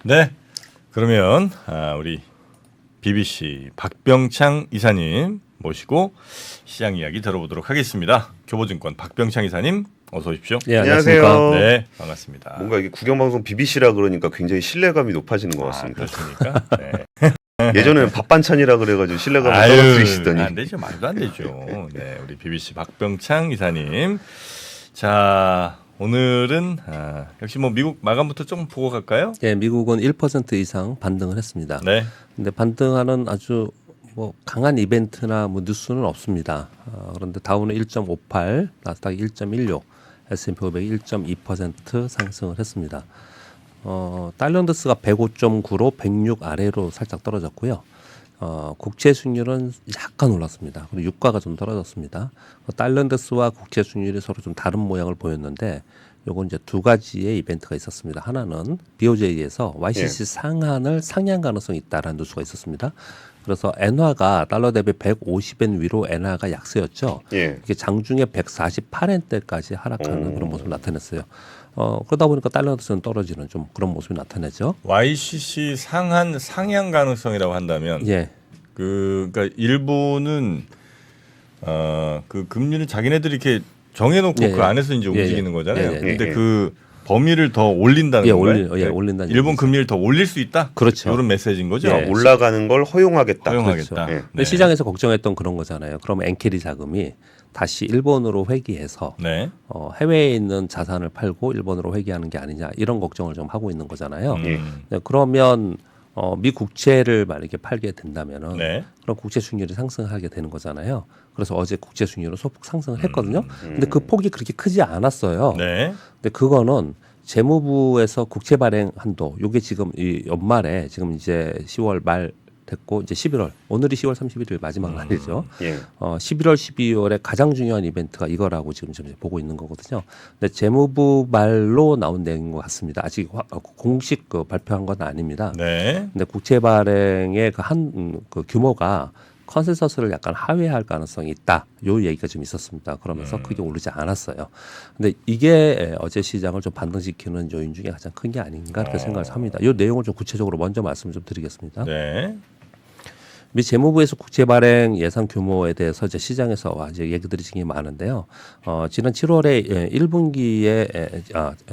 네, 그러면 우리 BBC 박병창 이사님 모시고 시장 이야기 들어보도록 하겠습니다. 교보증권 박병창 이사님 어서 오십시오. 네, 안녕하세요. 네, 반갑습니다. 뭔가 이게 국영방송 BBC라 그러니까 굉장히 신뢰감이 높아지는 것 같습니다. 그렇습니까? 네. 예전에는 밥반찬이라 그래가지고 신뢰감을 떨어뜨리시더니 안 되죠. 말도 안 되죠. 네, 우리 BBC 박병창 이사님. 자, 오늘은 역시 뭐 미국 마감부터 좀 보고 갈까요? 예, 미국은 1% 이상 반등을 했습니다. 네. 근데 반등하는 아주 뭐 강한 이벤트나 뭐 뉴스는 없습니다. 그런데 다우는 1.58, 나스닥 1.16, S&P 500이 1.2% 상승을 했습니다. 달러인데스가 105.9로 106 아래로 살짝 떨어졌고요. 국채 수익률은 약간 올랐습니다. 그리고 유가가 좀 떨어졌습니다. 달러인데스와 국채 수익률이 서로 좀 다른 모양을 보였는데, 요건 이제 두 가지의 이벤트가 있었습니다. 하나는 BOJ에서 YCC 상한을 상향 가능성이 있다라는 뉴스가 있었습니다. 그래서 엔화가 달러 대비 150엔 위로 엔화가 약세였죠. 예. 이게 장중에 148엔대까지 하락하는 그런 모습을 나타냈어요. 그러다 보니까 달러인데스는 떨어지는 좀 그런 모습이 나타내죠. YCC 상한 상향 가능성이라고 한다면 예. 그러니까 일본은 그 금리를 자기네들이 이렇게 정해놓고 예, 그 예. 안에서 이제 예, 예. 움직이는 거잖아요. 예, 예. 근데 예, 예. 그 범위를 더 올린다는 예, 건가요? 올린다는 일본 얘기죠. 금리를 더 올릴 수 있다. 그렇죠. 이런 메시지인 거죠. 예. 올라가는 걸 허용하겠다. 허용하겠다. 그렇죠. 예. 근데 시장에서 걱정했던 그런 거잖아요. 그러면 엔캐리 자금이 다시 일본으로 회귀해서 네. 해외에 있는 자산을 팔고 일본으로 회귀하는 게 아니냐 이런 걱정을 좀 하고 있는 거잖아요. 예. 네, 그러면 미 국채를 만약에 팔게 된다면은 네. 그럼 국채 수익률이 상승하게 되는 거잖아요. 그래서 어제 국채 수익률은 소폭 상승을 했거든요. 근데 그 폭이 그렇게 크지 않았어요. 네. 근데 그거는 재무부에서 국채 발행 한도, 요게 지금 이 연말에 지금 이제 10월 말 됐고 이제 11월, 오늘이 10월 31일 마지막 날이죠. 예. 11월, 12월에 가장 중요한 이벤트가 이거라고 지금 보고 있는 거거든요. 근데 재무부 말로 나온 내용인 것 같습니다. 아직 공식 발표한 건 아닙니다. 네. 근데 국채 발행의 그 규모가 컨센서스를 약간 하회할 가능성이 있다. 요 얘기가 좀 있었습니다. 그러면서 크게 오르지 않았어요. 근데 이게 어제 시장을 좀 반등시키는 요인 중에 가장 큰 게 아닌가 그렇게 생각을 합니다. 요 내용을 좀 구체적으로 먼저 말씀 좀 드리겠습니다. 네. 미 재무부에서 국채 발행 예상 규모에 대해서 이제 시장에서 이제 얘기들이 굉장히 많은데요. 지난 7월에 1분기에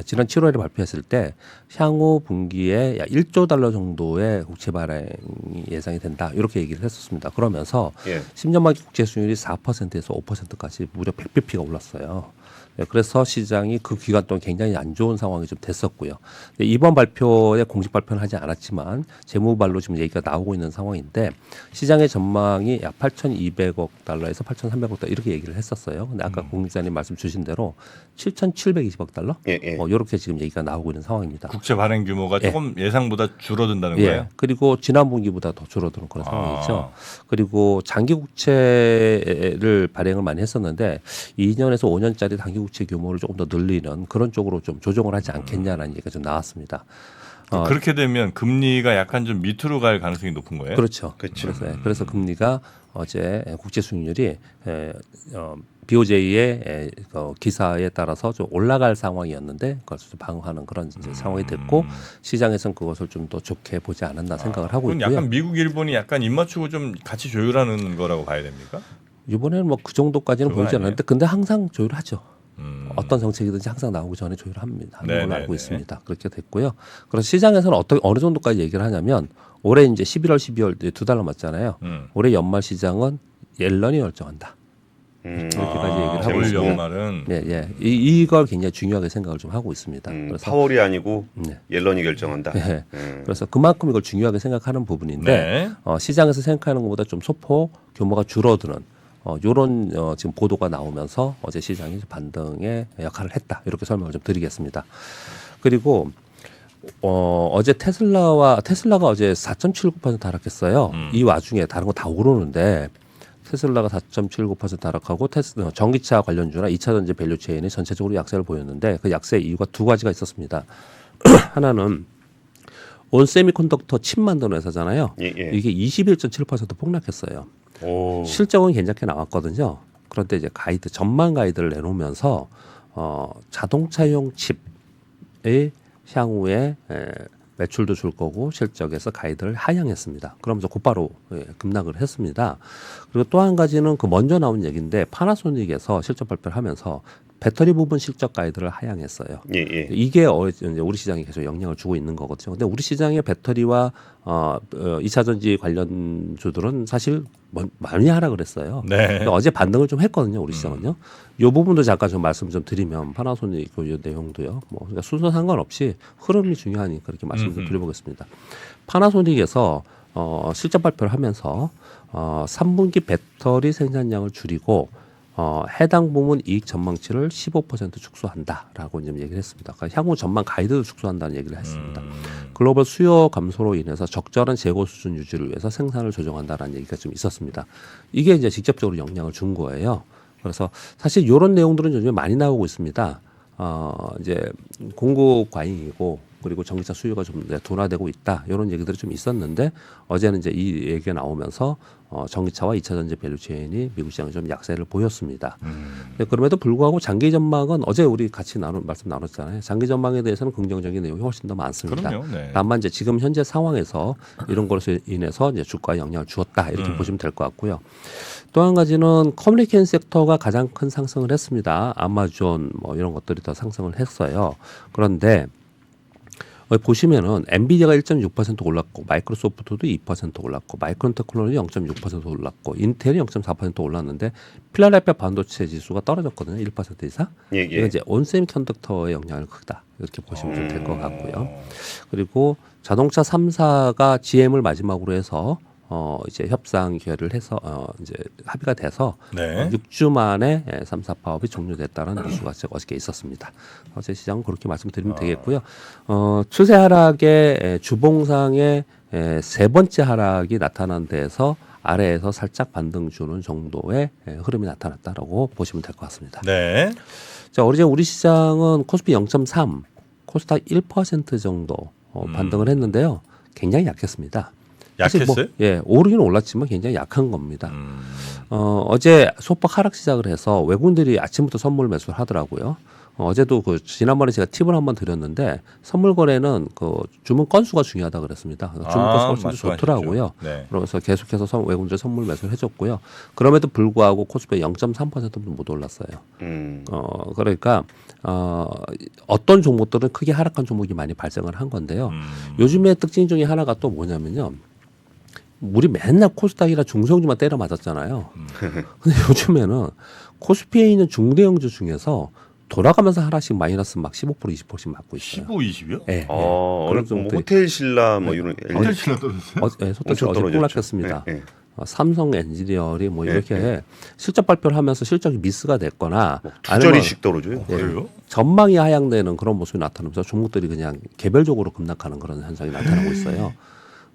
지난 7월에 발표했을 때 향후 분기에 약 1조 달러 정도의 국채 발행이 예상이 된다. 이렇게 얘기를 했었습니다. 그러면서 예. 10년 만기 국채 수익률이 4%에서 5%까지 무려 100bp가 올랐어요. 네, 그래서 시장이 그 기간 동안 굉장히 안 좋은 상황이 좀 됐었고요. 이번 발표에 공식 발표는 하지 않았지만 재무발로 지금 얘기가 나오고 있는 상황인데 시장의 전망이 약 8,200억 달러에서 8,300억 달러 이렇게 얘기를 했었어요. 근데 아까 공기자님 말씀 주신 대로 7,720억 달러 예, 예. 이렇게 지금 얘기가 나오고 있는 상황입니다. 국채 발행 규모가 조금 예상보다 줄어든다는 예. 거예요. 그리고 지난 분기보다 더 줄어드는 그런 상황이죠. 그리고 장기 국채를 발행을 많이 했었는데 2년에서 5년짜리 단기 국채 규모를 조금 더 늘리는 그런 쪽으로 좀 조정을 하지 않겠냐라는 얘기가 좀 나왔습니다. 그렇게 되면 금리가 약간 좀 밑으로 갈 가능성이 높은 거예요. 그렇죠. 그렇죠. 그래서 금리가 어제 국제 수익률이 BOJ의 기사에 따라서 좀 올라갈 상황이었는데 그것을 좀 방어하는 그런 이제 상황이 됐고 시장에서는 그것을 좀 더 좋게 보지 않았나 생각을 하고 그건 있고요. 약간 미국, 일본이 약간 입맞추고 좀 같이 조율하는 거라고 봐야 됩니까? 이번에는 뭐 그 정도까지는 그건 보이지 아니에요? 않았는데 근데 항상 조율하죠. 어떤 음. 정책이든지 항상 나오기 전에 조율합니다. 하는 걸로 네네네. 알고 있습니다. 그렇게 됐고요. 그래서 시장에서는 어느 정도까지 얘기를 하냐면 올해 이제 11월, 12월 두 달 남았잖아요. 올해 연말 시장은 옐런이 결정한다. 이렇게까지 얘기를 하고 올 있습니다. 연말은 네, 예. 이걸 굉장히 중요하게 생각을 좀 하고 있습니다. 그래서 파월이 아니고 네. 옐런이 결정한다. 예. 그래서 그만큼 이걸 중요하게 생각하는 부분인데 네. 시장에서 생각하는 것보다 좀 소폭 규모가 줄어드는 요런 지금 보도가 나오면서 어제 시장이 반등의 역할을 했다. 이렇게 설명을 좀 드리겠습니다. 그리고 어제 테슬라가 어제 4.79% 하락했어요. 이 와중에 다른 거 다 오르는데 테슬라가 4.79% 하락하고 전기차 관련주나 2차 전지 밸류 체인이 전체적으로 약세를 보였는데 그 약세 이유가 두 가지가 있었습니다. 하나는 온 세미컨덕터 칩 만드는 회사잖아요. 예, 예. 이게 21.7% 폭락했어요. 오. 실적은 괜찮게 나왔거든요. 그런데 이제 전망 가이드를 내놓으면서 자동차용 칩의 향후에 매출도 줄 거고 실적에서 가이드를 하향했습니다. 그러면서 곧바로 급락을 했습니다. 그리고 또 한 가지는 그 먼저 나온 얘기인데 파나소닉에서 실적 발표를 하면서 배터리 부분 실적 가이드를 하향했어요. 예, 예. 이게 이제 우리 시장에 계속 영향을 주고 있는 거거든요. 근데 우리 시장의 배터리와 2차 전지 관련주들은 사실 많이 하락을 했어요. 네. 근데 어제 반등을 좀 했거든요. 우리 시장은요. 이 부분도 잠깐 좀 말씀 좀 드리면 파나소닉 그 내용도요. 뭐 그러니까 순서 상관없이 흐름이 중요하니까 그렇게 말씀 좀 드려보겠습니다. 파나소닉에서 실적 발표를 하면서 3분기 배터리 생산량을 줄이고 해당 부문 이익 전망치를 15% 축소한다라고 이제 얘기를 했습니다. 그러니까 향후 전망 가이드도 축소한다는 얘기를 했습니다. 글로벌 수요 감소로 인해서 적절한 재고 수준 유지를 위해서 생산을 조정한다라는 얘기가 좀 있었습니다. 이게 이제 직접적으로 영향을 준 거예요. 그래서 사실 이런 내용들은 요즘에 많이 나오고 있습니다. 이제 공급 과잉이고 그리고 전기차 수요가 좀 둔화되고 있다 이런 얘기들이 좀 있었는데 어제는 이제 이 얘기가 나오면서 전기차와 2차 전지 밸류체인이 미국 시장에 좀 약세를 보였습니다. 근데 그럼에도 불구하고 장기 전망은 어제 우리 같이 말씀 나눴잖아요. 장기 전망에 대해서는 긍정적인 내용이 훨씬 더 많습니다. 그럼요. 네. 다만 이제 지금 현재 상황에서 이런 것으로 인해서 이제 주가에 영향을 주었다 이렇게 보시면 될 것 같고요. 또 한 가지는 커뮤니케이션 섹터가 가장 큰 상승을 했습니다. 아마존 뭐 이런 것들이 더 상승을 했어요. 그런데 보시면은 엔비디아가 1.6% 올랐고 마이크로소프트도 2% 올랐고 마이크론 테크놀로지 0.6% 올랐고 인텔이 0.4% 올랐는데 필라델피아 반도체 지수가 떨어졌거든요. 1% 이상. 예, 예. 이게 이제 온세미컨덕터의 영향을 크다. 이렇게 보시면 좀 될 것 같고요. 그리고 자동차 3사가 GM을 마지막으로 해서 이제 협상 결의를 해서 이제 합의가 돼서 네. 6주 만에 3사 파업이 종료됐다는 뉴스가 어저께 있었습니다. 어제 시장은 그렇게 말씀드리면 되겠고요. 추세 하락의 주봉상의 세 번째 하락이 나타난 데에서 아래에서 살짝 반등 주는 정도의 흐름이 나타났다라고 보시면 될 것 같습니다. 네. 자, 어제 우리 시장은 코스피 0.3, 코스닥 1% 정도 반등을 했는데요. 굉장히 약했습니다. 사실 약했어요? 예, 오르기는 올랐지만 굉장히 약한 겁니다. 어제 소폭 하락 시작을 해서 외국인들이 아침부터 선물 매수를 하더라고요. 어제도 그 지난번에 제가 팁을 한번 드렸는데 선물 거래는 그 주문 건수가 중요하다 그랬습니다. 주문 건수가 훨씬 더 좋더라고요. 네. 그래서 계속해서 외국인들 선물 매수를 해줬고요. 그럼에도 불구하고 코스피 0.3%도 못 올랐어요. 그러니까 어떤 종목들은 크게 하락한 종목이 많이 발생을 한 건데요. 요즘의 특징 중에 하나가 또 뭐냐면요. 우리 맨날 코스닥이라 중소형주만 때려 맞았잖아요. 근데 요즘에는 코스피에 있는 중대형주 중에서 돌아가면서 하나씩 마이너스 막 15% 20%씩 맞고 있어요. 15, 20이요? 네, 어느 뭐 호텔 신라 뭐 이런 호텔 신라 떨어졌어요? 네, 소떡이 엄청 어제 떨어졌죠. 폭락했습니다. 네, 네. 삼성 엔지니어링 뭐 이렇게 네. 실적 발표를 하면서 실적이 미스가 됐거나 두 아니면 자리씩 떨어져요. 그래요? 전망이 하향되는 그런 모습이 나타나면서 종목들이 그냥 개별적으로 급락하는 그런 현상이 나타나고 있어요.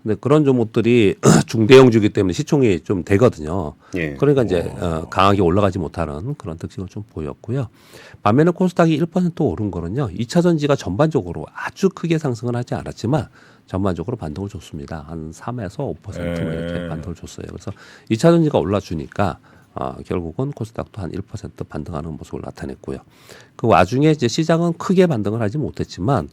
근데 그런 종목들이 중대형주기 때문에 시총이 좀 되거든요. 예. 그러니까 이제 강하게 올라가지 못하는 그런 특징을 좀 보였고요. 반면에 코스닥이 1% 오른 거는요. 2차 전지가 전반적으로 아주 크게 상승은 하지 않았지만 전반적으로 반등을 줬습니다. 한 3에서 5% 이렇게 반등을 줬어요. 그래서 2차 전지가 올라주니까 결국은 코스닥도 한 1% 반등하는 모습을 나타냈고요. 그 와중에 이제 시장은 크게 반등을 하지 못했지만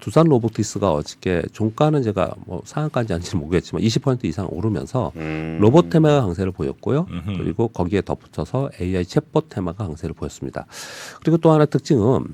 두산 로보티스가 어저께 종가는 제가 뭐 상한가인지 아닌지는 모르겠지만 20% 이상 오르면서 로봇 테마가 강세를 보였고요. 그리고 거기에 덧붙여서 AI 챗봇 테마가 강세를 보였습니다. 그리고 또 하나 특징은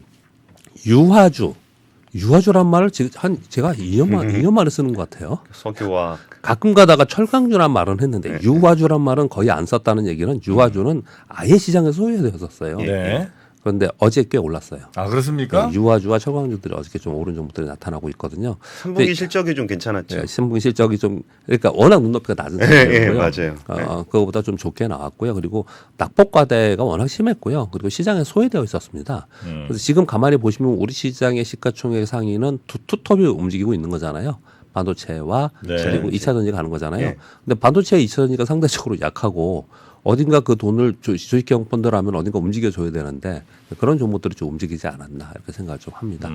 유화주란 말을 제가 2년 만에 쓰는 것 같아요. 석유와 가끔 가다가 철강주란 말은 했는데 유화주란 말은 거의 안 썼다는 얘기는 유화주는 아예 시장에 소외되었었어요. 네. 그런데 어제 꽤 올랐어요. 아, 그렇습니까? 네, 유화주와 철강주들이 어저께 좀 오른 종목들이 나타나고 있거든요. 3분기 실적이 좀 괜찮았죠. 네, 신분 실적이 좀 그러니까 워낙 눈높이가 낮은 예, 상태고요. 맞아요. 그거보다 좀 좋게 나왔고요. 그리고 낙폭 과대가 워낙 심했고요. 그리고 시장에 소외되어 있었습니다. 그래서 지금 가만히 보시면 우리 시장의 시가총액 상위는 투톱이 움직이고 있는 거잖아요. 반도체와 네. 그리고 2차 전지가 가는 거잖아요. 네. 근데 반도체와 2차 전지가 상대적으로 약하고 어딘가 그 돈을 주식형 펀드라면 어딘가 움직여줘야 되는데 그런 종목들이 좀 움직이지 않았나 이렇게 생각을 좀 합니다.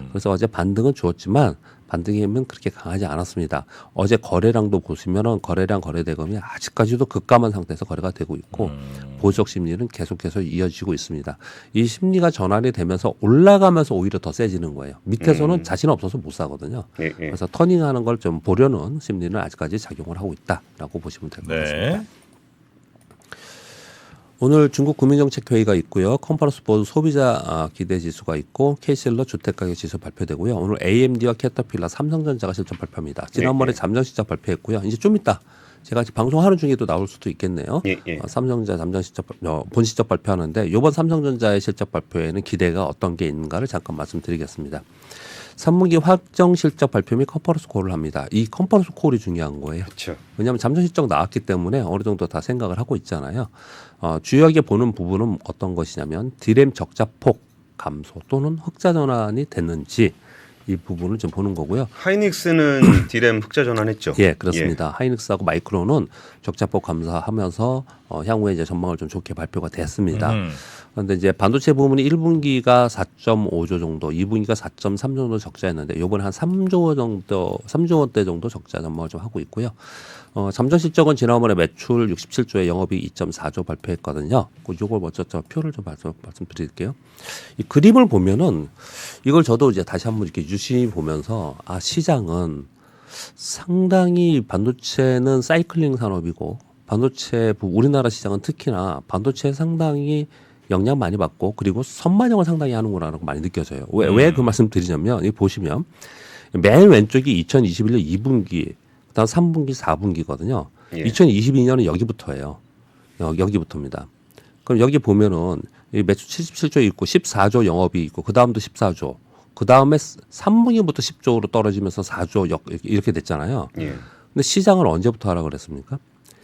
그래서 어제 반등은 주었지만 반등이면 그렇게 강하지 않았습니다. 어제 거래량도 보시면은 거래량 거래대금이 아직까지도 급감한 상태에서 거래가 되고 있고 보적 심리는 계속해서 이어지고 있습니다. 이 심리가 전환이 되면서 올라가면서 오히려 더 세지는 거예요. 밑에서는 자신 없어서 못 사거든요. 예, 예. 그래서 터닝하는 걸 좀 보려는 심리는 아직까지 작용을 하고 있다라고 보시면 될 것 같습니다. 네. 오늘 중국 국민정책회의가 있고요. 컨퍼런스 보드 소비자 기대 지수가 있고 K실러 주택가격 지수 발표되고요. 오늘 AMD와 캐터필러, 삼성전자가 실적 발표입니다. 지난번에 잠정 실적 발표했고요. 이제 좀 이따 제가 방송하는 중에도 나올 수도 있겠네요. 예, 예. 삼성전자 잠정 실적 본 실적 발표하는데 이번 삼성전자의 실적 발표에는 기대가 어떤 게 있는가를 잠깐 말씀드리겠습니다. 3분기 확정 실적 발표 및 컨퍼런스 콜을 합니다. 이 컨퍼런스 콜이 중요한 거예요. 그렇죠. 왜냐하면 잠정 실적 나왔기 때문에 어느 정도 다 생각을 하고 있잖아요. 주요하게 보는 부분은 어떤 것이냐면 디램 적자 폭 감소 또는 흑자 전환이 됐는지 이 부분을 좀 보는 거고요. 하이닉스는 디램 흑자 전환했죠. 예, 그렇습니다. 하이닉스하고 마이크론은 적자폭 감소하면서 향후에 이제 전망을 좀 좋게 발표가 됐습니다. 그런데 이제 반도체 부분이 1분기가 4.5조 정도, 2분기가 4.3 정도 적자였는데 이번에 한 3조 정도, 3조 원대 정도 적자 전망을 좀 하고 있고요. 잠정 실적은 지난번에 매출 67조에 영업이익 2.4조 발표했거든요. 요걸 먼저 저 표를 좀 말씀드릴게요. 이 그림을 보면은 이걸 저도 이제 다시 한번 이렇게 유심히 보면서 시장은 상당히 반도체는 사이클링 산업이고 반도체 우리나라 시장은 특히나 반도체 상당히 영향 많이 받고 그리고 선반영을 상당히 하는구나라는 거 많이 느껴져요. 왜 그 말씀 드리냐면 이 보시면 맨 왼쪽이 2021년 2분기 그다음 3분기, 4분기거든요. 예. 2022년은 여기부터예요. 여기부터입니다. 그럼 여기 보면은 매출 77조 있고 14조 영업이 있고 그 다음도 14조. 그 다음에 3분기부터 10조로 떨어지면서 4조 이렇게 됐잖아요. 예. 근데 시장을 언제부터 하라 그랬습니까?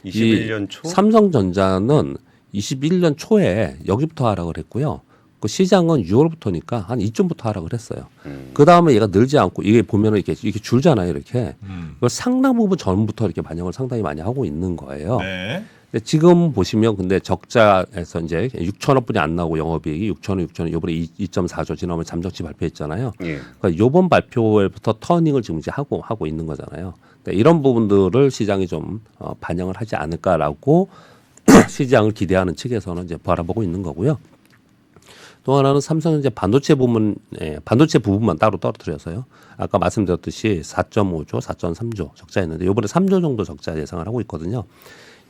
21년 초. 삼성전자는 21년 초에 여기부터 하라 그랬고요. 그 시장은 6월부터니까 한 이쯤부터 하라 그랬어요. 그 다음에 얘가 늘지 않고 이게 보면은 이렇게 줄잖아요, 이렇게. 그걸 상당 부분 전부터 이렇게 반영을 상당히 많이 하고 있는 거예요. 네. 근데 지금 보시면 근데 적자에서 이제 6천억 분이 안 나오고 영업이익이 6천억 이번에 2.4조 지난번에 잠정치 발표했잖아요. 예. 그러니까 이번 발표부터 터닝을 지금 이제 하고 있는 거잖아요. 근데 이런 부분들을 시장이 좀 반영을 하지 않을까라고 시장을 기대하는 측에서는 이제 바라보고 있는 거고요. 또 하나는 삼성전자 반도체 부분만 따로 떨어뜨려서요. 아까 말씀드렸듯이 4.5조, 4.3조 적자였는데 이번에 3조 정도 적자 예상을 하고 있거든요.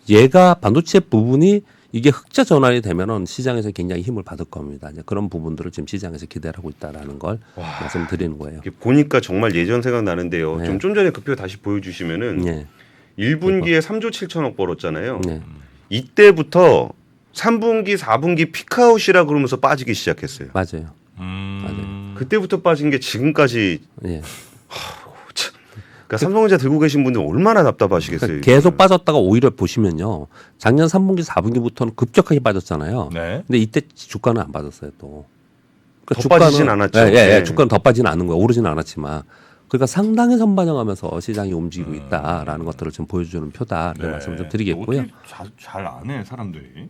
얘가 반도체 부분이 이게 흑자 전환이 되면은 시장에서 굉장히 힘을 받을 겁니다. 이제 그런 부분들을 지금 시장에서 기대를 하고 있다라는 걸 말씀드리는 거예요. 이게 보니까 정말 예전 생각 나는데요. 네. 좀 전에 그 표 다시 보여주시면은 네. 1분기에 3조 7천억 벌었잖아요. 네. 이때부터 3분기, 4분기 피크아웃이라 그러면서 빠지기 시작했어요. 맞아요. 그때부터 빠진 게 지금까지. 예. 그러니까 삼성전자 들고 계신 분들 얼마나 답답하시겠어요. 그러니까 계속 빠졌다가 오히려 보시면요. 작년 3분기, 4분기부터는 급격하게 빠졌잖아요. 네. 근데 이때 주가는 안 빠졌어요, 또. 더 빠지진 않았죠. 예, 네. 주가는 더 빠지는 않은 거예요. 오르지는 않았지만. 그러니까 상당히 선반영하면서 시장이 움직이고 있다라는 것들을 좀 보여주는 표다. 이런 말씀을 좀 드리겠고요. 어떻게 잘 안 해 사람들이.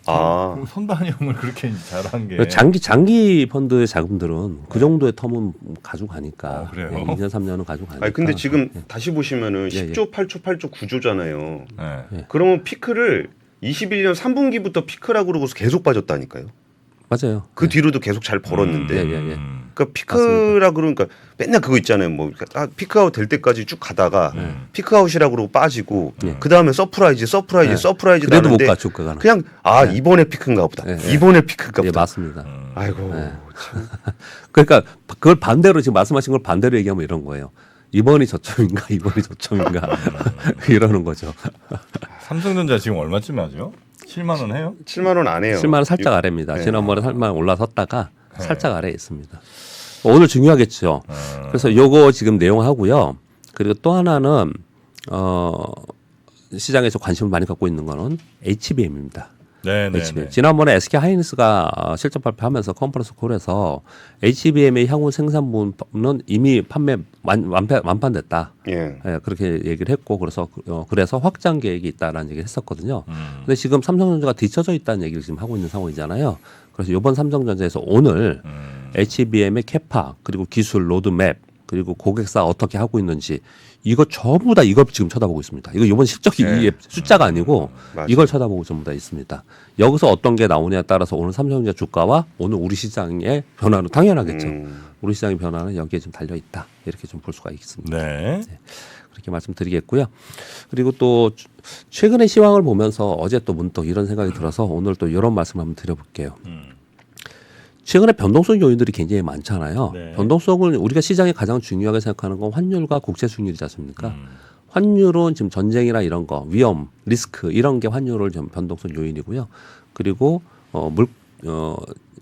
아, 선반영을 그렇게 잘한 게. 장기 펀드의 자금들은 그 정도의 텀은 가지고 가니까. 그래요? 2년, 3년은 가지고 가니까. 아니 근데 지금 예. 다시 보시면은 예, 10조, 8조, 8조, 9조잖아요. 네. 그러면 피크를 21년 3분기부터 피크라고 그러고서 계속 빠졌다니까요. 맞아요. 그 뒤로도 계속 잘 벌었는데. 예. 그러니까 피크라 그러니까 맨날 그거 있잖아요. 뭐 피크아웃 될 때까지 쭉 가다가 피크아웃이라 그러고 빠지고 그 다음에 서프라이즈 그래도 못 나는데 가, 주가가. 그냥 이번에 피크인가 보다. 예. 이번에 피크인가 예, 보다. 맞습니다. 아이고. 그러니까 그걸 반대로 지금 말씀하신 걸 반대로 얘기하면 이런 거예요. 이번이 저점인가 이러는 거죠. 삼성전자 지금 얼마쯤 하죠? 7만 원 해요? 7만 원 안 해요. 7만 원 살짝 아래입니다. 네. 지난번에 3만 원 올라섰다가 살짝 아래에 있습니다. 오늘 중요하겠죠. 그래서 요거 지금 내용하고요. 그리고 또 하나는 시장에서 관심을 많이 갖고 있는 거는 HBM입니다. 네, 네, HBM. 네. 지난번에 SK 하이닉스가 실적 발표하면서 컨퍼런스 콜에서 HBM의 향후 생산분은 이미 판매 완판됐다. 예. 예, 그렇게 얘기를 했고 그래서 확장 계획이 있다라는 얘기를 했었거든요. 근데 지금 삼성전자가 뒤쳐져 있다는 얘기를 지금 하고 있는 상황이잖아요. 그래서 이번 삼성전자에서 오늘 HBM의 캐파 그리고 기술 로드맵 그리고 고객사 어떻게 하고 있는지 이거 전부 다 이걸 지금 쳐다보고 있습니다. 이거 이번 실적이 네. 이 숫자가 아니고 맞아요. 이걸 쳐다보고 전부 다 있습니다. 여기서 어떤 게 나오냐에 따라서 오늘 삼성전자 주가와 오늘 우리 시장의 변화는 당연하겠죠. 우리 시장의 변화는 여기에 좀 달려 있다. 이렇게 좀 볼 수가 있습니다. 네. 그렇게 말씀드리겠고요. 그리고 또 최근의 시황을 보면서 어제 또 문득 이런 생각이 들어서 오늘 또 이런 말씀 한번 드려볼게요. 최근에 변동성 요인들이 굉장히 많잖아요. 네. 변동성을 우리가 시장에 가장 중요하게 생각하는 건 환율과 국제 수익률이지 않습니까? 환율은 지금 전쟁이나 이런 거, 위험, 리스크 이런 게 환율을 좀 변동성 요인이고요. 그리고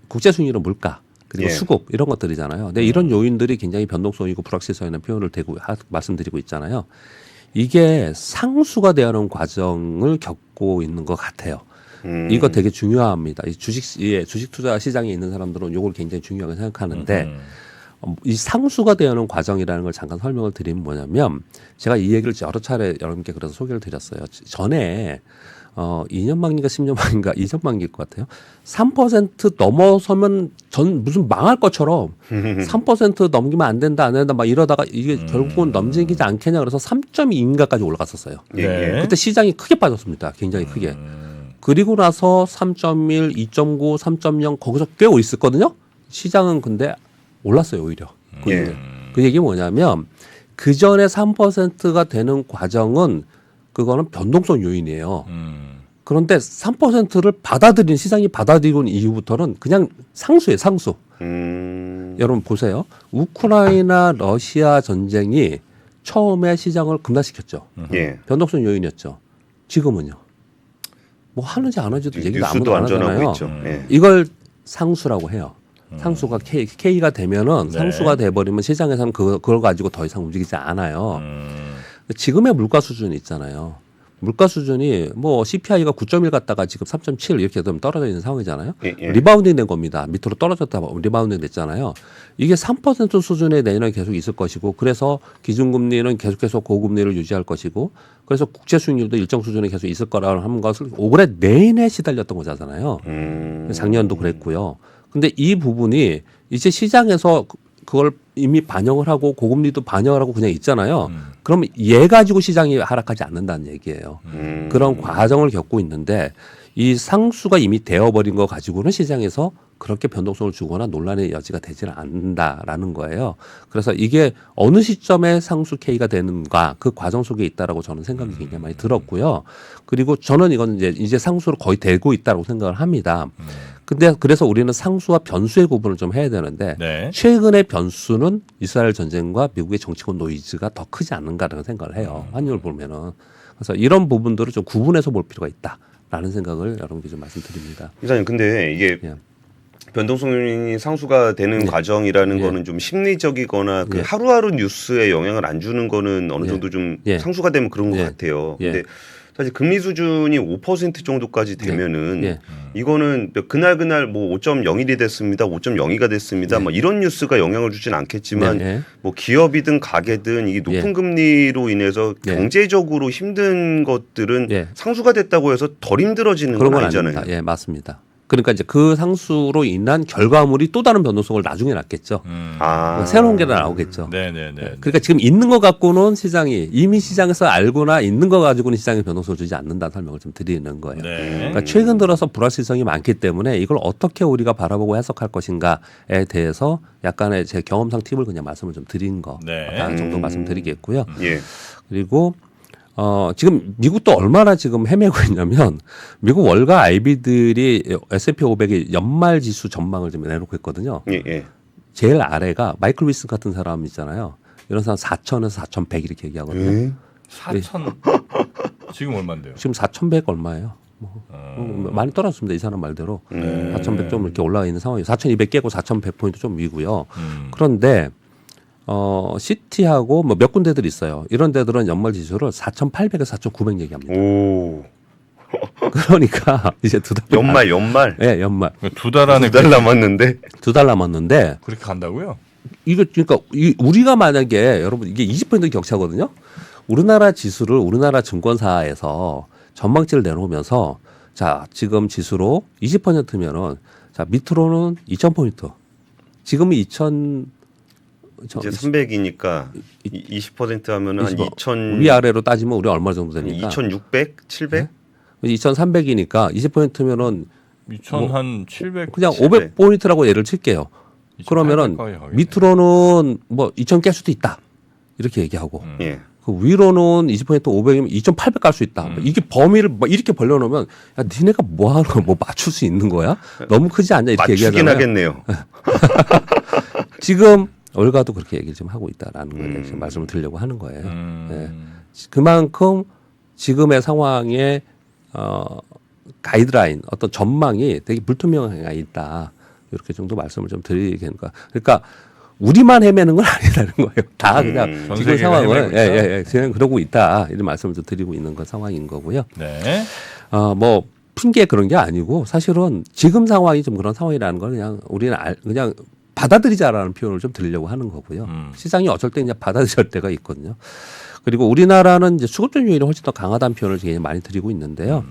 국제 수익률은 물가 그리고 예. 수급 이런 것들이잖아요. 근데 이런 요인들이 굉장히 변동성이고 불확실성이라는 표현을 말씀드리고 있잖아요. 이게 상수가 되어가는 과정을 겪고 있는 것 같아요. 이거 되게 중요합니다. 이 주식 투자 시장에 있는 사람들은 이걸 굉장히 중요하게 생각하는데 이 상수가 되어가는 과정이라는 걸 잠깐 설명을 드리면 뭐냐면 제가 이 얘기를 여러 차례 여러분께 그래서 소개를 드렸어요. 전에 2년 만기인가 10년 만기인가 2년 만기일 것 같아요. 3% 넘어서면 무슨 망할 것처럼 3% 넘기면 안 된다 막 이러다가 이게 결국은 넘기지 않겠냐 그래서 3.2인가까지 올라갔었어요. 예. 네. 그때 시장이 크게 빠졌습니다. 굉장히 크게. 그리고 나서 3.1, 2.9, 3.0 거기서 꽤 있었거든요. 시장은 근데 올랐어요 오히려. 예. 그 얘기 뭐냐면 그 전에 3%가 되는 과정은 그거는 변동성 요인이에요. 그런데 3%를 받아들인 시장이 받아들이고 이후부터는 그냥 상수예요, 상수. 여러분 보세요. 우크라이나 러시아 전쟁이 처음에 시장을 급락시켰죠. 예. 변동성 요인이었죠. 지금은요. 뭐 하는지 안 하는지도 얘기도 아무도 뉴스도 안 안전하고 하잖아요. 있죠. 예. 이걸 상수라고 해요. 상수가 K가 되면은 네. 상수가 돼버리면 시장에서는 그걸 가지고 더 이상 움직이지 않아요. 지금의 물가 수준이 있잖아요. 물가 수준이 뭐 CPI가 9.1 갔다가 지금 3.7 이렇게 좀 떨어져 있는 상황이잖아요. 예, 예. 리바운딩 된 겁니다. 밑으로 떨어졌다 리바운딩 됐잖아요. 이게 3% 수준의 내년에 계속 있을 것이고 그래서 기준금리는 계속해서 고금리를 유지할 것이고 그래서 국채 수익률도 일정 수준에 계속 있을 거라는 것을 올해 내내 시달렸던 거잖아요. 작년도 그랬고요. 근데 이 부분이 이제 시장에서 그걸 이미 반영을 하고 고금리도 반영을 하고 그냥 있잖아요. 그러면 얘 가지고 시장이 하락하지 않는다는 얘기예요. 그런 과정을 겪고 있는데 이 상수가 이미 되어버린 거 가지고는 시장에서 그렇게 변동성을 주거나 논란의 여지가 되지는 않는다라는 거예요. 그래서 이게 어느 시점에 상수 K가 되는가 그 과정 속에 있다라고 저는 생각이 굉장히 많이 들었고요. 그리고 저는 이건 이제 상수로 거의 되고 있다고 생각을 합니다. 근데 그래서 우리는 상수와 변수의 구분을 좀 해야 되는데 네. 최근의 변수는 이스라엘 전쟁과 미국의 정치권 노이즈가 더 크지 않는가라는 생각을 해요. 환율을 보면은. 그래서 이런 부분들을 좀 구분해서 볼 필요가 있다라는 생각을 여러분께 좀 말씀드립니다. 이사님 근데 이게 예. 변동성이 상수가 되는 과정이라는 예. 거는 좀 심리적이거나 그 예. 하루하루 뉴스에 영향을 안 주는 거는 어느 예. 정도 좀 예. 상수가 되면 그런 것 예. 같아요. 예. 근데 사실 금리 수준이 5% 정도까지 되면은 예. 이거는 그날 뭐 5.01이 됐습니다, 5.02가 됐습니다, 뭐 이런 뉴스가 영향을 주진 않겠지만 네. 뭐 기업이든 가게든 이게 높은 예. 금리로 인해서 예. 경제적으로 힘든 것들은 예. 상수가 됐다고 해서 덜 힘들어지는 그런 건 건 아니잖아요. 아닙니다. 예, 맞습니다. 그러니까 이제 그 상수로 인한 결과물이 또 다른 변동성을 나중에 낳겠죠. 아. 새로운 게 나오겠죠. 네네네. 그러니까 지금 있는 거 갖고는 시장이 이미 시장에서 알거나 있는 거 가지고는 시장에 변동성을 주지 않는다는 설명을 좀 드리는 거예요. 네. 그러니까 최근 들어서 불확실성이 많기 때문에 이걸 어떻게 우리가 바라보고 해석할 것인가에 대해서 약간의 제 경험상 팁을 그냥 말씀을 좀 드린 거 네. 정도 말씀드리겠고요. 예. 그리고 지금 미국도 얼마나 지금 헤매고 있냐면 미국 월가 IB들이 S&P 500의 연말 지수 전망을 좀 내놓고 있거든요. 예. 예. 제일 아래가 마이클 위슨 같은 사람 있잖아요. 이런 사람 4,000에서 4,100 이렇게 얘기하거든요. 예? 4천 지금 얼마인데요? 지금 4,100 얼마예요? 많이 떨어졌습니다. 이 사람 말대로 4,100 좀 이렇게 올라가 있는 상황이에요. 4,200 깨고 4,100 포인트 좀 위고요. 그런데 시티하고 뭐 몇 군데들 있어요. 이런 데들은 연말 지수를 4,800에서 4,900 얘기합니다. 오. 그러니까 이제 두 달. 연말. 예, 연말. 2달 안에 2달 남았는데. 2달 남았는데 그렇게 간다고요? 이거 그러니까 우리가 만약에 여러분 이게 20% 격차거든요. 우리나라 지수를 우리나라 증권사에서 전망치를 내놓으면서 자 지금 지수로 20%면은 자 밑으로는 2,000포인트. 지금이 2,000 이제 300이니까 20% 하면은 한 2,000 위아래로 따지면 우리 얼마 정도 됩니까? 2,600, 700? 2,300이니까 20%면은 2,700 그냥 700. 500포인트라고 예를 칠게요. 그러면은 2,800 가까이 가겠네. 밑으로는 뭐 2,000 깰 수도 있다. 이렇게 얘기하고 예. 그 위로는 20% 500이면 2,800 갈 수 있다. 이게 범위를 막 이렇게 벌려놓으면 야 니네가 뭐 하는 거야? 뭐 맞출 수 있는 거야? 너무 크지 않냐 이렇게 맞추긴 얘기하잖아요. 하겠네요. 지금 월가도 그렇게 얘기를 좀 하고 있다라는 걸 지금 말씀을 드리려고 하는 거예요. 예. 그만큼 지금의 상황에 가이드라인 어떤 전망이 되게 불투명하게 있다. 이렇게 정도 말씀을 좀 드리겠는가. 그러니까 우리만 헤매는 건 아니라는 거예요. 다 그냥 전 지금 세계가 상황을 헤매고 있다. 그냥 그러고 있다. 이런 말씀을 좀 드리고 있는 건 상황인 거고요. 네. 뭐 핑계 그런 게 아니고 사실은 지금 상황이 좀 그런 상황이라는 걸 그냥 우리는 그냥 받아들이자라는 표현을 좀 드리려고 하는 거고요. 시장이 어쩔 때 이제 받아들일 때가 있거든요. 그리고 우리나라는 이제 수급 점유율이 훨씬 더 강하다는 표현을 굉장히 많이 드리고 있는데요.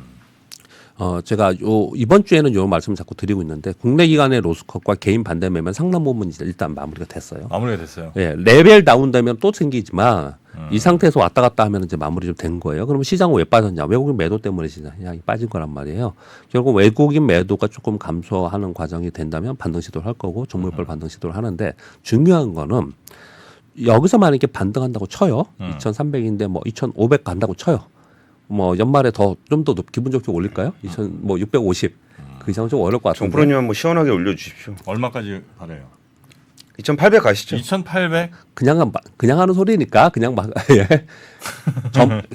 제가 이번 주에는 요 말씀을 자꾸 드리고 있는데 국내 기관의 로스컷과 개인 반대 매매는 상당 부분 일단 마무리가 됐어요. 마무리가 됐어요. 예, 레벨 다운되면 또 생기지만 이 상태에서 왔다 갔다 하면 이제 마무리 좀 된 거예요. 그러면 시장은 왜 빠졌냐? 외국인 매도 때문에 시장이 빠진 거란 말이에요. 결국 외국인 매도가 조금 감소하는 과정이 된다면 반등 시도를 할 거고 종목별 반등 시도를 하는데 중요한 거는 여기서 만약에 반등한다고 쳐요. 2,300인데 뭐 2,500 간다고 쳐요. 뭐 연말에 더 좀 더 기분 좋게 올릴까요? 650. 그 이상은 좀 어려울 것 같은데. 정프로님 한번 시원하게 올려주십시오. 얼마까지 바래요? 2,800 가시죠. 2,800? 그냥 하는 소리니까 그냥 막 예.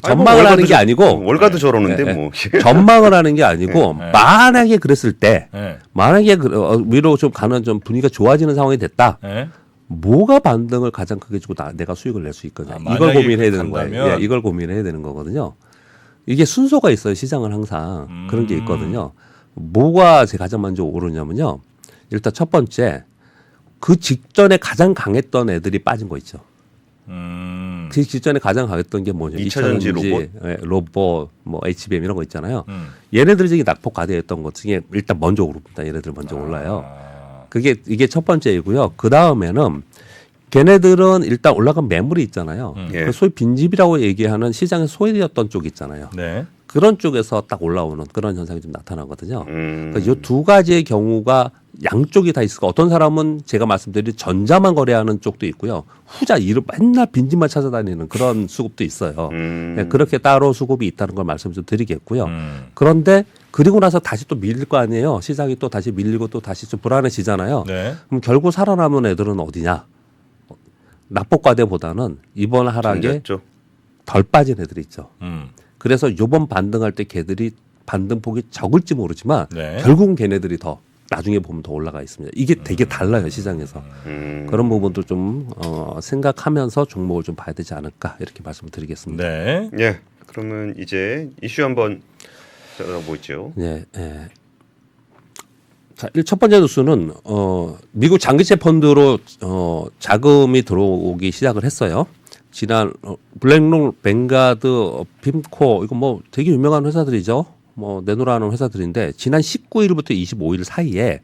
전망을 월가도 하는 게 아니고 월가도 저러는데 예, 예. 뭐. 전망을 하는 게 아니고 네. 만약에 그랬을 때 네. 만약에 위로 좀 가는 좀 분위기가 좋아지는 상황이 됐다. 네. 뭐가 반등을 가장 크게 주고 내가 수익을 낼 수 있거냐. 아, 이걸 만약에 고민해야 되는 거예요. 간다면? 예, 이걸 고민해야 되는 거거든요. 이게 순서가 있어요. 시장은 항상 그런 게 있거든요. 뭐가 제 가장 먼저 오르냐면요. 일단 첫 번째 그 직전에 가장 강했던 애들이 빠진 거 있죠. 그 직전에 가장 강했던 게 뭐냐? 2차 전지 로봇? 예, 로봇, 뭐 HBM 이런 거 있잖아요. 얘네들이 지금 낙폭 과대했던 것 중에 일단 먼저 오릅니다. 얘네들 먼저 올라요. 이게 첫 번째이고요. 그 다음에는 걔네들은 일단 올라간 매물이 있잖아요. 예. 그 소위 빈집이라고 얘기하는 시장에 소외되었던 쪽 있잖아요. 네. 그런 쪽에서 딱 올라오는 그런 현상이 좀 나타나거든요. 그러니까 이 두 가지의 경우가 양쪽이 다 있을까. 어떤 사람은 제가 말씀드린 전자만 거래하는 쪽도 있고요. 후자 이를 맨날 빈집만 찾아다니는 그런 수급도 있어요. 네, 그렇게 따로 수급이 있다는 걸 말씀 좀 드리겠고요. 그런데 그리고 나서 다시 또 밀릴 거 아니에요. 시장이 또 다시 밀리고 또 다시 좀 불안해지잖아요. 네. 그럼 결국 살아남은 애들은 어디냐? 낙폭과대보다는 이번 하락에 전졌죠. 덜 빠진 애들이 있죠. 음. 그래서 요번 반등할 때 걔들이 반등폭이 적을지 모르지만 네. 결국은 걔네들이 더 나중에 보면 더 올라가 있습니다. 이게 되게 달라요 시장에서. 그런 부분도 좀 생각하면서 종목을 좀 봐야 되지 않을까 이렇게 말씀드리겠습니다. 네. 예. 그러면 이제 이슈 한번 들어보죠. 네. 예. 자, 첫 번째 뉴스는 미국 장기채 펀드로 자금이 들어오기 시작을 했어요. 지난 블랙록, 뱅가드, 빔코 이거 뭐 되게 유명한 회사들이죠. 뭐 내놓으라는 회사들인데 지난 19일부터 25일 사이에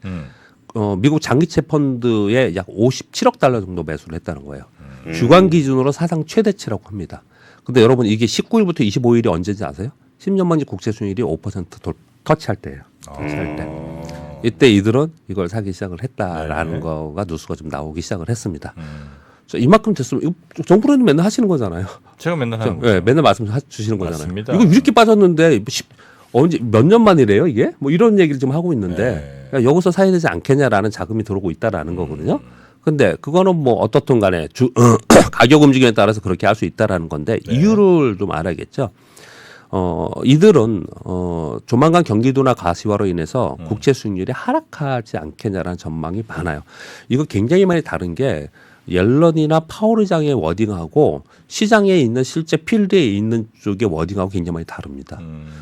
미국 장기채 펀드에 약 57억 달러 정도 매수를 했다는 거예요. 주간 기준으로 사상 최대치라고 합니다. 근데 여러분 이게 19일부터 25일이 언제인지 아세요? 10년 만기 국채 수익률이 5% 터치할 때예요. 터치할 때. 이때 이들은 이걸 사기 시작을 했다라는 네. 거가 뉴스가 좀 나오기 시작을 했습니다. 자, 이만큼 됐으면 정프로님 맨날 하시는 거잖아요. 제가 맨날 하는 거죠. 네, 맨날 말씀 주시는 거잖아요. 맞습니다. 이거 이렇게 빠졌는데 언제 몇 년 만이래요 이게? 뭐 이런 얘기를 좀 하고 있는데 네. 그러니까 여기서 사야 되지 않겠냐라는 자금이 들어오고 있다라는 거거든요. 근데 그거는 뭐 어떻든 간에 가격 움직임에 따라서 그렇게 할 수 있다라는 건데 네. 이유를 좀 알아야겠죠. 이들은 조만간 경기도나 가시화로 인해서 국채 수익률이 하락하지 않겠냐라는 전망이 많아요. 이거 굉장히 많이 다른 게 옐런이나 파월 의장의 워딩하고 시장에 있는 실제 필드에 있는 쪽의 워딩하고 굉장히 많이 다릅니다.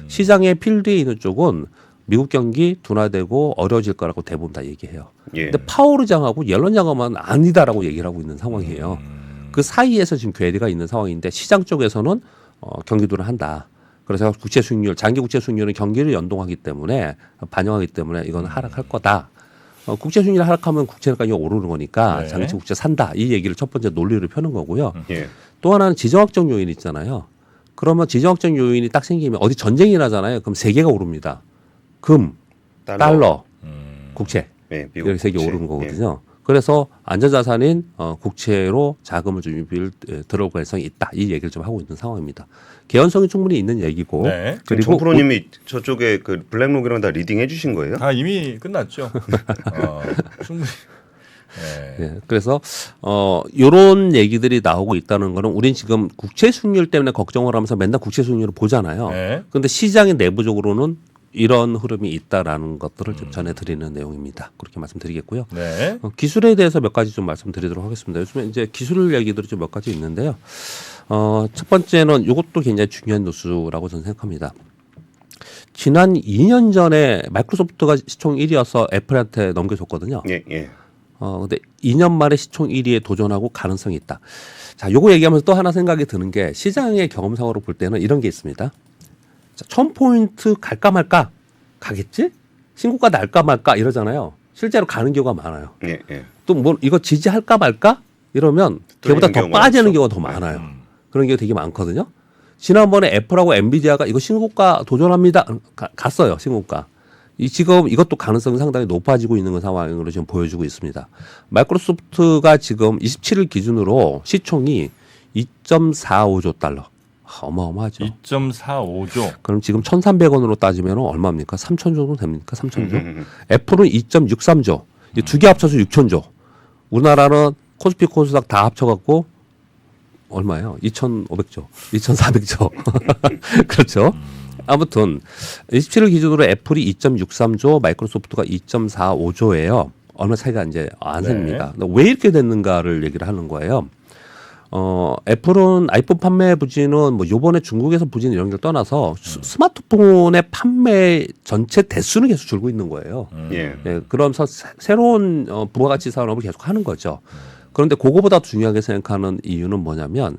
시장의 필드에 있는 쪽은 미국 경기 둔화되고 어려워질 거라고 대부분 다 얘기해요. 예. 근데 파월 의장하고 옐런 장관은 아니다라고 얘기를 하고 있는 상황이에요. 그 사이에서 지금 괴리가 있는 상황인데 시장 쪽에서는 경기 둔화한다. 그래서 국채 수익률, 장기 국채 수익률은 경기를 연동하기 때문에 반영하기 때문에 이건 하락할 거다. 국채 수익률 하락하면 국채 가격이 오르는 거니까 네. 장기 국채 산다. 이 얘기를 첫 번째 논리를 펴는 거고요. 예. 또 하나는 지정학적 요인 있잖아요. 그러면 지정학적 요인이 딱 생기면 어디 전쟁이 나잖아요. 그럼 세 개가 오릅니다. 금, 달러, 국채. 예, 미국 이렇게 세 개 국채. 오르는 거거든요. 그래서 안전자산인 국채로 자금을 좀 들어올 가능성이 있다. 이 얘기를 좀 하고 있는 상황입니다. 개연성이 충분히 있는 얘기고. 네. 그리고 정 프로님이 저쪽에 그 블랙록이랑 다 리딩 해주신 거예요? 다 이미 끝났죠. 충분히. 네. 예, 그래서 요런 얘기들이 나오고 있다는 거는 우린 지금 국채 수익률 때문에 걱정을 하면서 맨날 국채 수익률을 보잖아요. 네. 그런데 시장의 내부적으로는 이런 흐름이 있다라는 것들을 좀 전해드리는 내용입니다. 그렇게 말씀드리겠고요. 네. 기술에 대해서 몇 가지 좀 말씀드리도록 하겠습니다. 요즘에 이제 기술 얘기들이 좀 몇 가지 있는데요. 첫 번째는 이것도 굉장히 중요한 뉴스라고 저는 생각합니다. 지난 2년 전에 마이크로소프트가 시총 1위여서 애플한테 넘겨줬거든요. 예, 예. 근데 2년 만에 시총 1위에 도전하고 가능성이 있다. 자, 요거 얘기하면서 또 하나 생각이 드는 게 시장의 경험상으로 볼 때는 이런 게 있습니다. 자, 1000포인트 갈까 말까? 가겠지? 신고가 날까 말까? 이러잖아요. 실제로 가는 경우가 많아요. 예, 예. 또 뭐 이거 지지할까 말까? 이러면 걔보다 더 경우가 빠지는 많죠. 경우가 더 많아요. 그런 경우가 되게 많거든요. 지난번에 애플하고 엔비디아가 이거 신고가 도전합니다. 갔어요. 신고가. 지금 이것도 가능성이 상당히 높아지고 있는 상황으로 지금 보여주고 있습니다. 마이크로소프트가 지금 27일 기준으로 시총이 2.45조 달러. 어마어마하죠. 2.45조. 그럼 지금 1,300원으로 따지면 얼마입니까? 3천 정도 됩니까? 3천조? 애플은 2.63조. 이 두 개 합쳐서 6천조. 우리나라는 코스피 코스닥 다 합쳐갖고 얼마예요? 2,500조, 2,400조. 그렇죠. 아무튼 27일 기준으로 애플이 2.63조, 마이크로소프트가 2.45조예요. 얼마 차이가 이제 안 네. 셉니다. 왜 이렇게 됐는가를 얘기를 하는 거예요. 애플은 아이폰 판매 부진은 뭐 요번에 중국에서 부진 이런 걸 떠나서 스마트폰의 판매 전체 대수는 계속 줄고 있는 거예요. 예. 예, 그러면서 새로운 부가가치 산업을 계속 하는 거죠. 그런데 그거보다 중요하게 생각하는 이유는 뭐냐면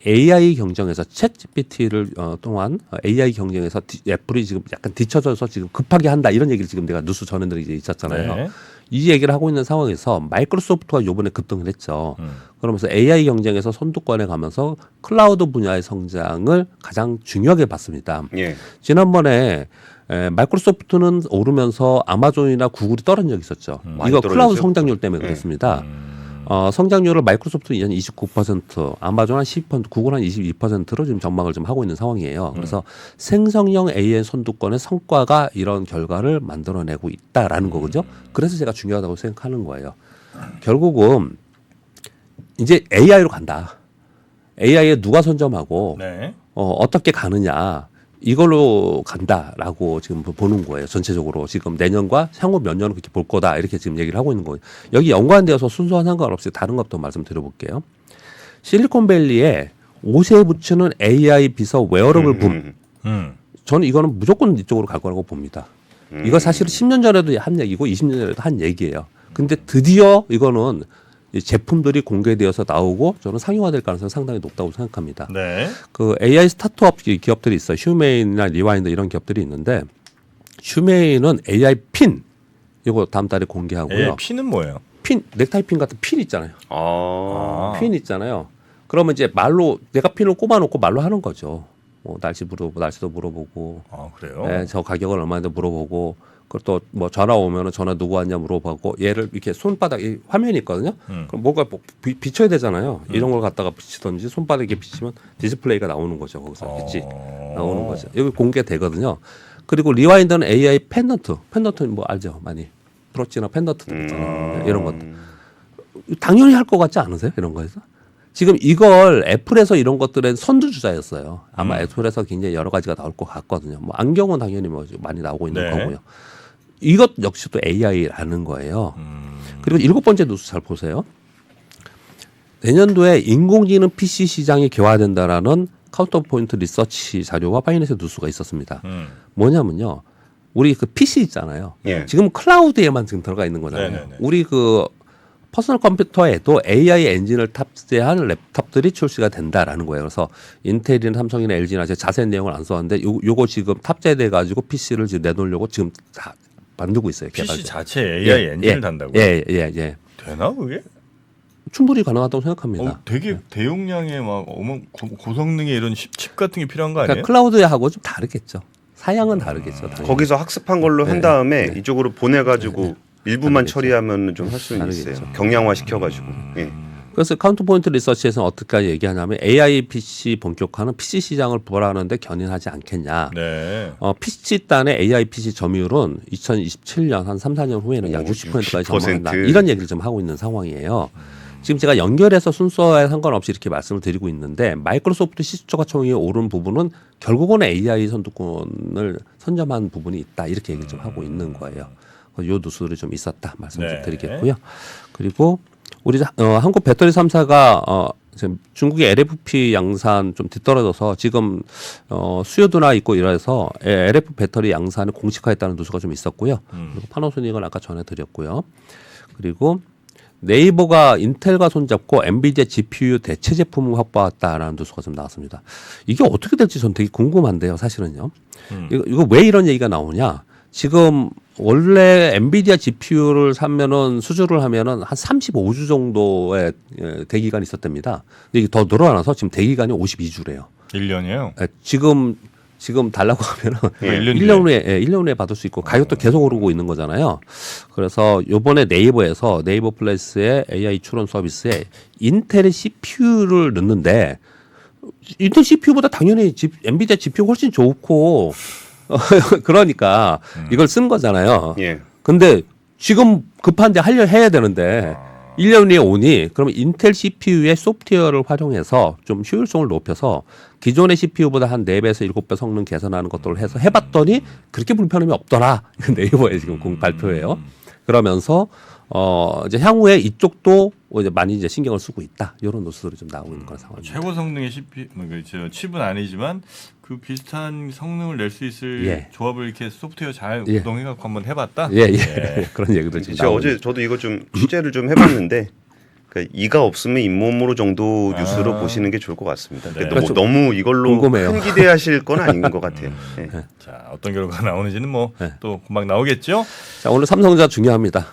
AI 경쟁에서 챗GPT를 통한 AI 경쟁에서 애플이 지금 약간 뒤쳐져서 지금 급하게 한다 이런 얘기를 지금 내가 뉴스 전해드린 있었잖아요. 네. 이 얘기를 하고 있는 상황에서 마이크로소프트가 요번에 급등을 했죠. 그러면서 AI 경쟁에서 선두권에 가면서 클라우드 분야의 성장을 가장 중요하게 봤습니다. 예. 지난번에 마이크로소프트는 오르면서 아마존이나 구글이 떨어진 적이 있었죠. 많이 이거 떨어졌죠. 클라우드 성장률 때문에 그렇습니다. 성장률을 마이크로소프트 2년 29%, 아마존 한 10%, 구글 한 22%로 지금 전망을 좀 하고 있는 상황이에요. 그래서 생성형 AI 선두권의 성과가 이런 결과를 만들어내고 있다라는 거거든요. 그래서 제가 중요하다고 생각하는 거예요. 결국은 이제 AI로 간다. AI에 누가 선점하고 네. 어떻게 가느냐. 이걸로 간다라고 지금 보는 거예요. 전체적으로 지금 내년과 향후 몇 년은 그렇게 볼 거다 이렇게 지금 얘기를 하고 있는 거예요. 여기 연관되어서 순서와 상관없이 다른 것도 말씀드려볼게요. 실리콘밸리에 옷에 붙이는 AI 비서 웨어러블 붐. 저는 이거는 무조건 이쪽으로 갈 거라고 봅니다. 이거 사실은 10년 전에도 한 얘기고 20년 전에도 한 얘기예요. 근데 드디어 이거는 이 제품들이 공개되어서 나오고 저는 상용화될 가능성이 상당히 높다고 생각합니다. 네. 그 AI 스타트업 기업들이 있어요. 휴메인이나 리와인드 이런 기업들이 있는데 휴메인은 AI 핀 이거 다음 달에 공개하고요. 피는 뭐예요? 핀 넥타이 핀 같은 핀 있잖아요. 아. 핀 있잖아요. 그러면 이제 말로 내가 핀을 꼽아놓고 말로 하는 거죠. 뭐 날씨도 물어보고, 그래요? 네, 저 가격은 얼마인데 물어보고, 그것도 뭐 전화 오면은 전화 누구 왔냐 물어보고, 얘를 이렇게 손바닥 이 화면이 있거든요. 그럼 뭔가 비춰야 되잖아요. 이런 걸 갖다가 비치든지 손바닥에 비치면 디스플레이가 나오는 거죠. 거기서 빛이 나오는 거죠. 여기 공개되거든요. 그리고 리와인드는 AI 펜던트 뭐 알죠? 많이 프로치나 펜던트들 있잖아요. 이런 것도 당연히 할 것 같지 않으세요? 이런 거에서? 지금 이걸 애플에서 이런 것들은 선두주자였어요. 아마 애플에서 굉장히 여러 가지가 나올 것 같거든요. 뭐 안경은 당연히 뭐 많이 나오고 있는 네. 거고요. 이것 역시도 AI라는 거예요. 그리고 7번째 뉴스 잘 보세요. 내년도에 인공지능 PC 시장이 개화된다라는 카운터포인트 리서치 자료와 파이낸셜 뉴스가 있었습니다. 뭐냐면요. 우리 그 PC 있잖아요. 예. 지금 클라우드에만 지금 들어가 있는 거잖아요. 네네네. 우리 그 퍼스널 컴퓨터에도 AI 엔진을 탑재한 랩탑들이 출시가 된다라는 거예요. 그래서 인텔이나 삼성이나 LG나 제가 자세한 내용을 안 써왔는데 요거 지금 탑재돼 가지고 PC를 지금 내놓으려고 지금 다 만들고 있어요. PC 개발. 자체 AI 엔진을 단다고요? 예. 되나 그게? 충분히 가능하다고 생각합니다. 되게 대용량의 막 고성능의 이런 칩 같은 게 필요한 거 아니에요? 그러니까 클라우드하고 좀 다르겠죠. 사양은 다르겠죠. 당연히. 거기서 학습한 걸로 한 다음에 이쪽으로 보내가지고 일부만 다르겠죠. 처리하면 좀 할 수는 다르겠죠. 있어요. 경량화 시켜가지고. 예. 그래서 카운터포인트 리서치에서는 어떻게까지 얘기하냐면 AI PC 본격화는 PC 시장을 부활하는데 견인하지 않겠냐. 네. PC 단의 AI PC 점유율은 2027년 한 3, 4년 후에는 약 60%까지 전망한다. 이런 얘기를 좀 하고 있는 상황이에요. 지금 제가 연결해서 순서에 상관없이 이렇게 말씀을 드리고 있는데 마이크로소프트 시초가총액이 오른 부분은 결국은 AI 선두권을 선점한 부분이 있다. 이렇게 얘기를 좀 하고 있는 거예요. 이 뉴스들이 좀 있었다 말씀을 좀 드리겠고요. 그리고 우리 한국 배터리 3사가 지금 중국의 LFP 양산 좀 뒤떨어져서 지금 수요 둔화 있고 이래서 LFP 배터리 양산을 공식화했다는 뉴스가 좀 있었고요. 그리고 파나소닉은 아까 전해드렸고요. 그리고 네이버가 인텔과 손잡고 엔비디아 GPU 대체 제품을 확보했다라는 뉴스가 좀 나왔습니다. 이게 어떻게 될지 전 되게 궁금한데요, 사실은요. 이거 왜 이런 얘기가 나오냐? 지금 원래 엔비디아 GPU를 사면은 수주를 하면은 한 35주 정도의 대기간이 있었답니다. 근데 이게 더 늘어나서 지금 대기간이 52주래요. 1년이에요? 지금 달라고 하면은 1년 1년 후에 받을 수 있고 가격도 계속 오르고 있는 거잖아요. 그래서 요번에 네이버에서 네이버 플레이스의 AI 추론 서비스에 인텔의 CPU를 넣는데 인텔 CPU보다 당연히 엔비디아 GPU가 훨씬 좋고 그러니까 이걸 쓴 거잖아요. 예. 근데 지금 급한데 해야 되는데 1년 후에 오니 그러면 인텔 CPU의 소프트웨어를 활용해서 좀 효율성을 높여서 기존의 CPU보다 한 4배에서 7배 성능 개선하는 것들을 해서 해봤더니 그렇게 불편함이 없더라. 네이버에 지금 발표해요. 그러면서 이제 향후에 이쪽도 이제 많이 이제 신경을 쓰고 있다. 이런 뉴스들이 좀 나오고 있는 그런 상황입니다. 최고 성능의 CPU, 칩은 아니지만 그 비슷한 성능을 낼 수 있을 조합을 이렇게 소프트웨어 잘 구동해갖고 한번 해봤다. 그런 얘기도 지금 제가 나오고 어제 저도 이거 좀 취재를 좀 해봤는데 그러니까 이가 없으면 잇몸으로 정도 뉴스로 보시는 게 좋을 것 같습니다. 네. 그러니까 너무 이걸로 궁금해요. 큰 기대하실 건 아닌 것 같아요. 예. 자, 어떤 결과가 나오는지는 뭐 또 금방 나오겠죠. 자, 오늘 삼성전자 중요합니다.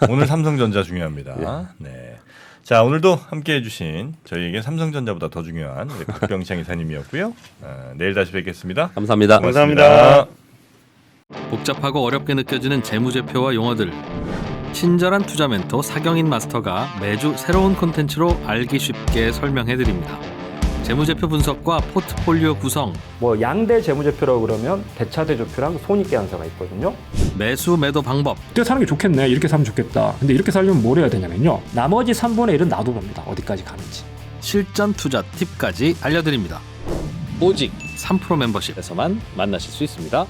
오늘 삼성전자 중요합니다. 네. 자, 오늘도 함께해 주신 저희에게 삼성전자보다 더 중요한 우리 박병창 이사님이었고요. 내일 다시 뵙겠습니다. 감사합니다. 감사합니다. 복잡하고 어렵게 느껴지는 재무제표와 용어들. 친절한 투자 멘토 사경인 마스터가 매주 새로운 콘텐츠로 알기 쉽게 설명해드립니다. 재무제표 분석과 포트폴리오 구성, 뭐 양대 재무제표라고 그러면 대차대조표랑 손익계산서가 있거든요. 매수 매도 방법, 이때 사는 게 좋겠네. 이렇게 사면 좋겠다. 근데 이렇게 살려면 뭘 해야 되냐면요. 나머지 3분의 1은 놔둬봅니다. 어디까지 가는지. 실전 투자 팁까지 알려드립니다. 오직 3프로 멤버십에서만 만나실 수 있습니다.